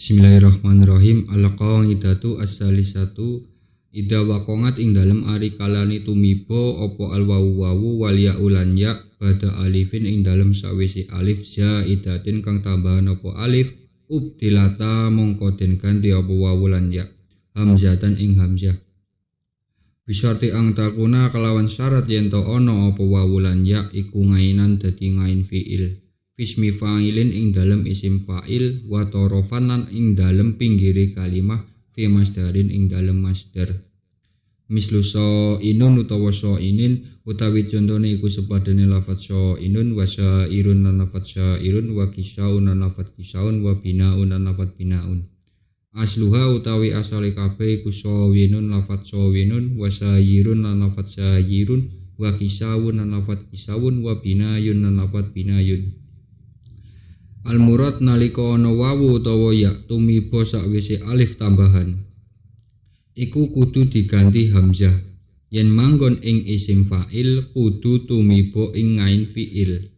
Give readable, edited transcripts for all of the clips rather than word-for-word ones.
Bismillahirrahmanirrahim. Al-qaidatu as-salisatu idza waqongat ing dalem ari kalani tumiba apa al-wawu wal ya ulan ya bada alifin ing dalem sawise alif zaidatin kang tambahan apa alif ubdilata mongko den ganti apa wawu lan ya hamzatan ing hamzah bisyarti ang takuna kelawan syarat yen to ana apa wawu lan ya iku ngainan dadi ngain fiil fismi fa'ilin ing dalem isim fa'il wa torofan lan ing dalem pinggire kalimah fi masdarin ing dalem masdar mislu so inun utawa so inin utawi contone iku sepadane lafadz so inun wa syairun lan lafadz syairun wa kisaun lan lafadz kisaun wa binaun lan lafadz binaun asluha utawi asale kabeh iku so winun lafadz so winun wa syirun lan lafadz syirun wa kisaun lan lafadz kisaun wa binayun lan lafadz binayun. Al-murad nalika ana wawu utawa ya tumiba sakwise alif tambahan iku kudu diganti hamzah yen manggon ing isim fa'il kudu tumiba ing ngain fi'il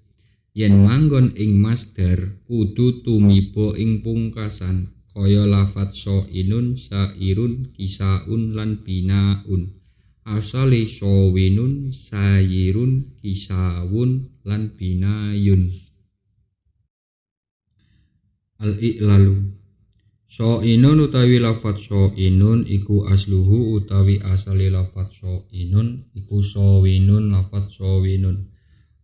yen manggon ing masdar kudu tumiba ing pungkasan kaya lafadz so'inun sa'irun kisaun lan binaun asale sowinun sayirun kisawun lan binayun. Al-i'lalu so'inun utawi lafadz so'inun iku asluhu utawi asale lafadz so'inun iku sowinun lafadz sowinun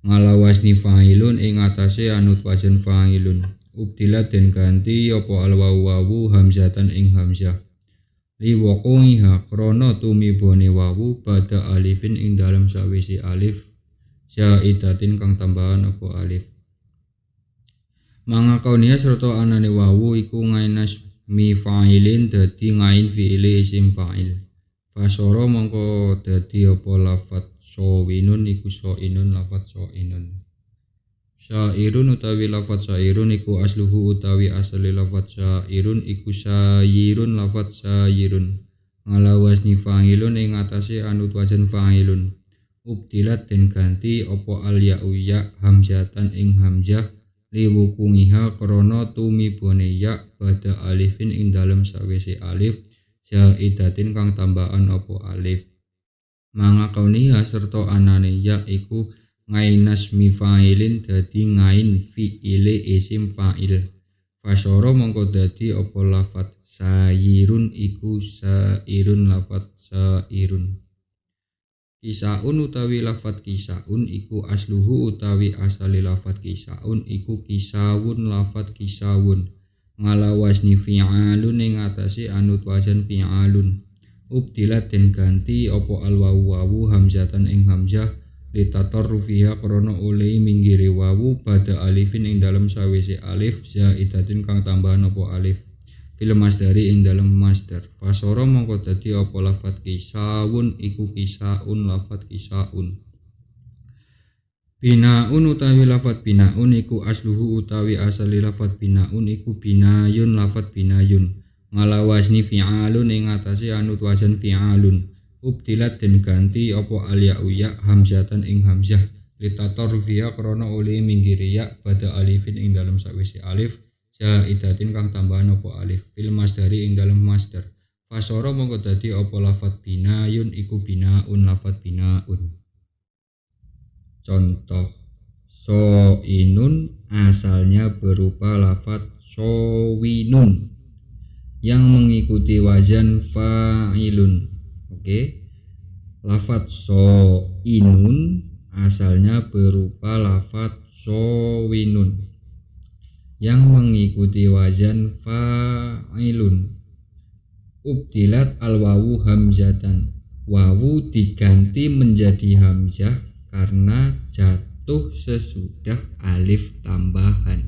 ngalawazni fa'ilun ing atase anut wajan fa'ilun ubdilat den ganti apa al-wawu hamzatan ing hamzah li waqiha krana tumibane wawu bada alifin ing dalam sawise alif zaidatin kang tambahan apa alif mangakaunia serta anane wawu iku ngainas mi fa'ilin dadi ngain fi'ile isim fa'il fasara mongko dadi apa lafadz sowinun iku so'inun lafadz so'inun syairun utawi lafadz syairun iku asluhu utawi asale lafadz syairun iku sayirun lafadz sayirun ngalawazni fa'ilun ing atase anut wajan fa'ilun ubdilat den ganti apa al ya'u ya hamzatan ing hamzah liwukungiha krana tumibane ya bada alifin ing dalem sawise alif zaidatin kang tambahan apa alif mangakauniha serta anane ya iku ngainas mi fa'ilin dadi ngain fi'ile isim fa'il fasara mongko dadi apa lafadz sayirun iku sairun lafadz sairun. Kisaun utawi lafadz kisaun iku asluhu utawi asale lafadz kisaun iku kisawun lafadz kisawun ngalawazni fi'alun ing atase anut wajan fi'alun ubdilat den ganti apa al-wawu hamzatan ing hamzah litatarrufiha krana oleh minggire wawu bada alifin ing dalem sawise alif zaidatin kang tambahan apa alif fil masdari ing dalem masdar fasara mongko dadi apa lafadz kisawun iku kisaun lafadz kisaun binaun utawi lafadz binaun iku asluhu utawi asale lafadz binaun iku binayun lafadz binayun ngalawazni fi'alun ing atase anut wazan fi'alun ubdilat den ganti apa al ya'u ya hamzatan ing hamzah litatarfiya krana oleh minggire ya bada alifin ing dalem sawise alif zaidatin kang tambahan apa alif fil masdari ing dalem masdar fasara mongko dadi apa lafadz binayun iku binaun lafadz binaun. Contoh so'inun asalnya berupa lafadz sowinun yang mengikuti wazan fa'ilun. Oke. Lafadz so'inun asalnya berupa lafadz sowinun yang mengikuti wazan fa'ilun ubdilat al-wawu hamzatan wawu diganti menjadi hamzah karena jatuh sesudah alif tambahan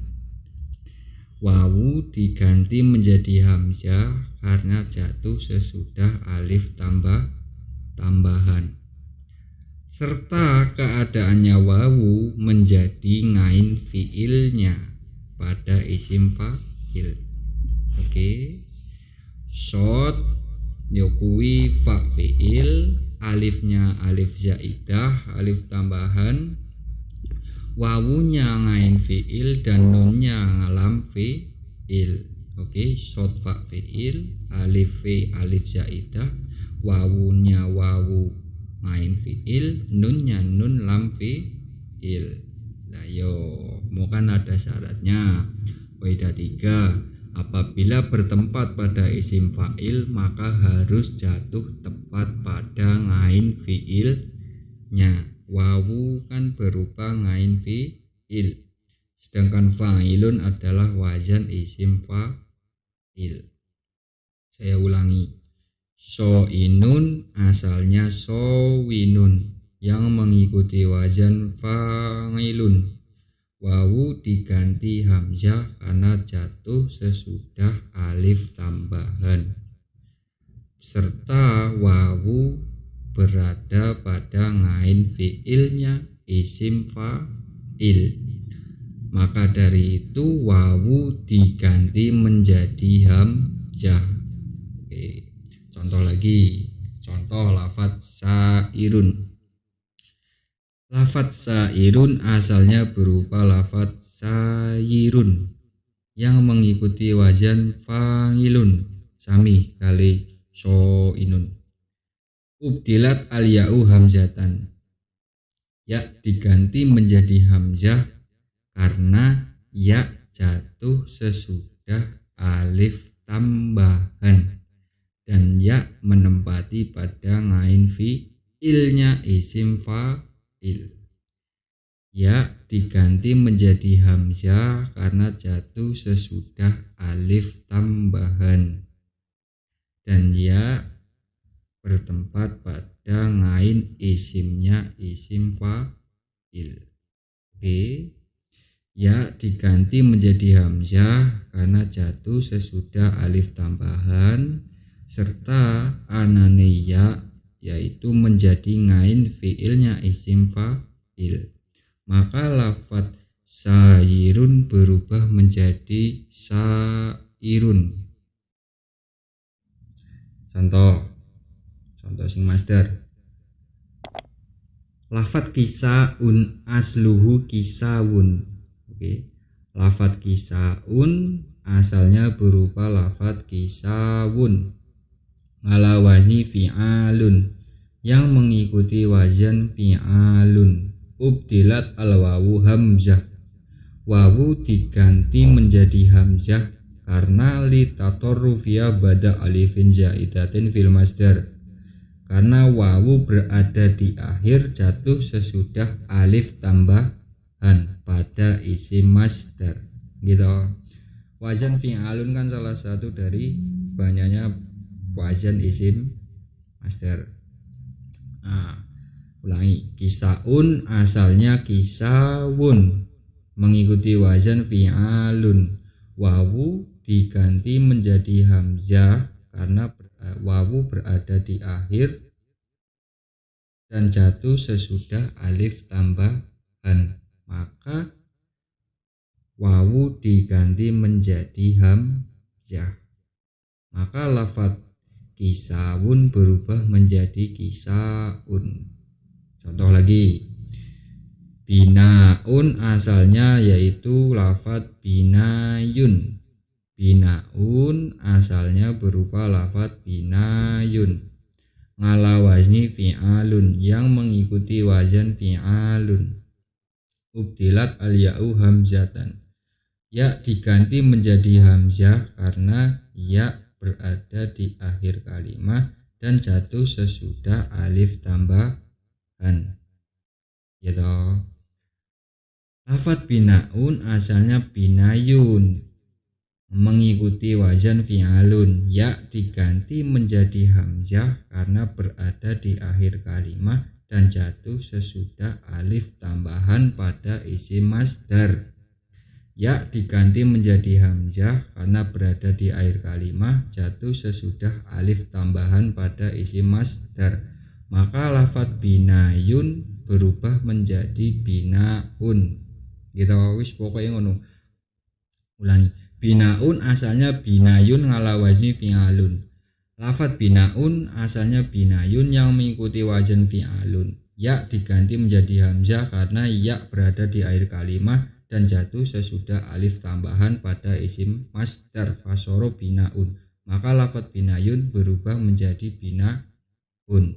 wawu diganti menjadi hamzah karena jatuh sesudah alif tambahan serta keadaannya wawu menjadi ngain fiilnya pada isim fa'il. Oke. Shot yokui fa fi'il alifnya alif zaidah alif tambahan wawunya ngain fi'il dan nunnya ngalam fi'il. Oke, short fa fiil, alif fi alif zaidah, wawunya wawu main fiil, nunnya nun lam fiil. Nah yo, mau kan ada syaratnya. Kaidah 3, apabila bertempat pada isim fa'il maka harus jatuh tepat pada ngain fiilnya. Wawu kan berupa ngain fiil, sedangkan fa'ilun adalah wazan isim fa'il. Saya ulangi, so'inun asalnya sowinun yang mengikuti wazan fa'ilun. Wawu diganti hamzah karena jatuh sesudah alif tambahan, serta wawu berada pada ngain fiilnya isim fa'il. Maka dari itu wawu diganti menjadi hamzah. Oke, contoh lagi, contoh lafadz sairun. Lafadz sairun asalnya berupa lafadz sayirun yang mengikuti wazan fa'ilun, sami kali so'inun. Ubdilat al-ya'u hamzatan, ya diganti menjadi hamzah karena ya jatuh sesudah alif tambahan dan ya menempati pada ngain fiilnya isim fa'il. Ya diganti menjadi hamzah karena jatuh sesudah alif tambahan dan ya bertempat pada ngain isimnya isim fa'il. Oke, ya diganti menjadi hamzah karena jatuh sesudah alif tambahan serta anane ya, yaitu menjadi ngain fiilnya isim fa'il. Maka lafadz sayirun berubah menjadi sairun. Contoh sing master. Lafadz kisaun asluhu kisawun. Oke. Lafadz kisaun asalnya berupa lafadz kisawun ala wazni fi'alun yang mengikuti wazan fi'alun. Ubdilat al-wawu hamzah, wawu diganti menjadi hamzah karena litatorrufiya bada alifin zaidatin fil masdar, karena wawu berada di akhir jatuh sesudah alif tambahan pada isim masdar gitu. Wazan fi'alun kan salah satu dari banyaknya wazan isim masdar. Ulangi, kisaun asalnya kisawun mengikuti wazan fi'alun. Wawu diganti menjadi hamzah karena wawu berada di akhir dan jatuh sesudah alif tambahan, maka wawu diganti menjadi hamzah. Maka lafadz kisawun berubah menjadi kisaun. Contoh lagi, binaun asalnya yaitu lafadz binayun. Binaun asalnya berupa lafadz binayun ngala wazni fi'alun yang mengikuti wazan fi'alun. Ubdilat al-ya'u hamzatan, ya diganti menjadi hamzah karena ya berada di akhir kalimat dan jatuh sesudah alif tambahan. Ya toh. Lafadz binaun asalnya binayun mengikuti wazan fi'alun, ya diganti menjadi hamzah karena berada di akhir kalimat dan jatuh sesudah alif tambahan pada isim masdar. Ya diganti menjadi hamzah karena berada di akhir kalimat jatuh sesudah alif tambahan pada isim masdar. Maka lafadz binayun berubah menjadi binaun. Gitu wis pokoknya ngono. Ulangi, binaun asalnya binayun ngala wazni fi'alun. Lafadz binaun asalnya binayun yang mengikuti wazan fi'alun. Ya diganti menjadi hamzah karena ya berada di akhir kalimat dan jatuh sesudah alif tambahan pada isim masdar fasoro binaun, maka lafadz binayun berubah menjadi binaun.